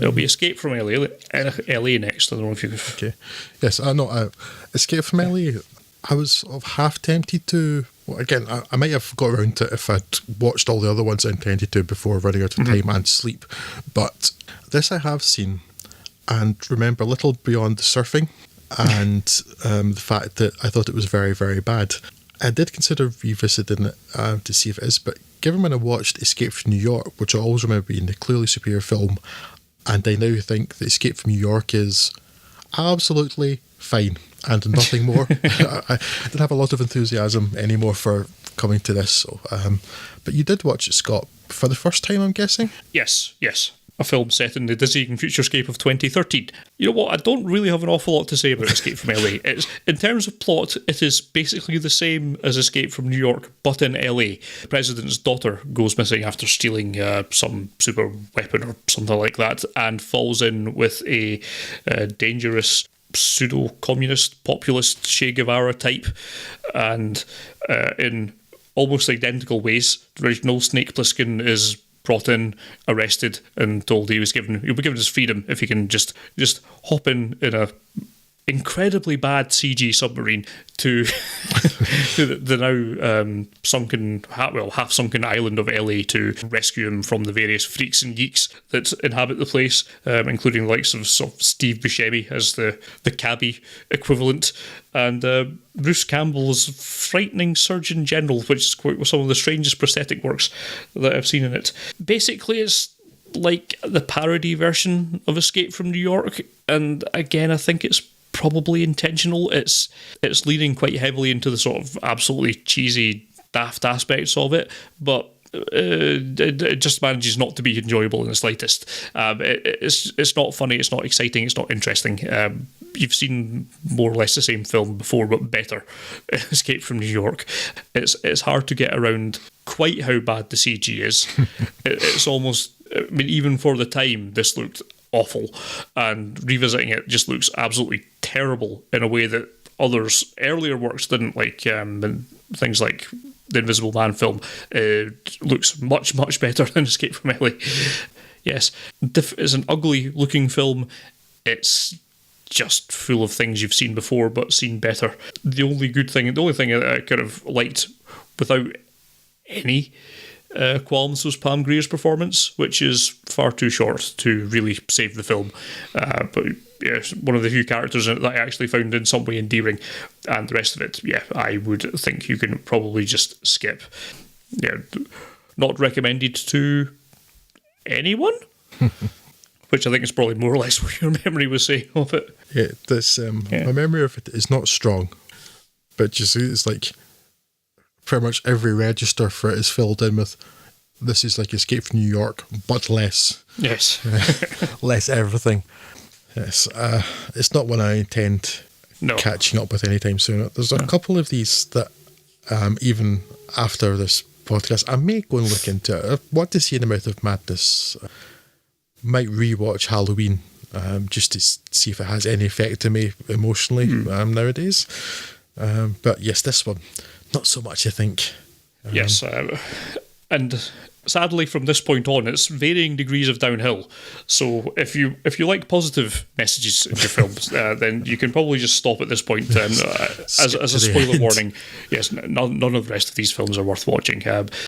It'll be Escape from LA, LA next. I don't know if you... Okay. Yes, I know. Escape from LA, I was sort of half tempted to... Well, again, I might have got around to it if I'd watched all the other ones I intended to before running out of time and sleep. But this I have seen, and remember a little beyond the surfing and the fact that I thought it was very, very bad. I did consider revisiting it to see if it is, but given when I watched Escape from New York, which I always remember being a clearly superior film, and I now think that Escape from New York is absolutely fine and nothing more. I didn't have a lot of enthusiasm anymore for coming to this. So, but you did watch it, Scott, for the first time, I'm guessing? Yes. A film set in the dizzying futurescape of 2013. You know what? I don't really have an awful lot to say about Escape from LA. In terms of plot, it is basically the same as Escape from New York, but in LA. The president's daughter goes missing after stealing some super weapon or something like that, and falls in with a dangerous pseudo-communist populist Che Guevara type, and in almost identical ways, Reginald Snake Plissken is brought in, arrested, and told he'll be given his freedom if he can just hop in a incredibly bad CG submarine to the now half sunken island of LA to rescue him from the various freaks and geeks that inhabit the place, including the likes of Steve Buscemi as the cabbie equivalent, and Bruce Campbell's frightening Surgeon General, which is some of the strangest prosthetic works that I've seen in it. Basically, it's like the parody version of Escape from New York, and again, I think it's probably intentional. It's leaning quite heavily into the sort of absolutely cheesy, daft aspects of it, but it just manages not to be enjoyable in the slightest. It's not funny, it's not exciting, it's not interesting. You've seen more or less the same film before, but better. Escape from New York. It's hard to get around quite how bad the CG is. It's almost, I mean, even for the time, this looked awful, and revisiting it just looks absolutely terrible in a way that others earlier works didn't, like things like the Invisible Man film looks much better than Escape from LA. Yes, it's an ugly looking film. It's just full of things you've seen before but seen better. The only thing that I kind of liked without any qualms was Pam Grier's performance, which is far too short to really save the film. But yeah, one of the few characters in it that I actually found in some way endearing, and the rest of it, yeah, I would think you can probably just skip. Yeah, not recommended to anyone. Which I think is probably more or less what your memory was saying of it. Yeah, my memory of it is not strong, but just it's like pretty much every register for it is filled in with this is like Escape from New York, but less. Yes. Less everything. Yes. It's not one I intend catching up with anytime soon. There's a couple of these that even after this podcast, I may go and look into it. I want to see an amount of madness. Might rewatch Halloween just to see if it has any effect on me emotionally nowadays. But yes, this one, not so much, I think. Yes, and sadly from this point on, it's varying degrees of downhill. So if you like positive messages in your films, then you can probably just stop at this point. As a spoiler warning, yes, none of the rest of these films are worth watching.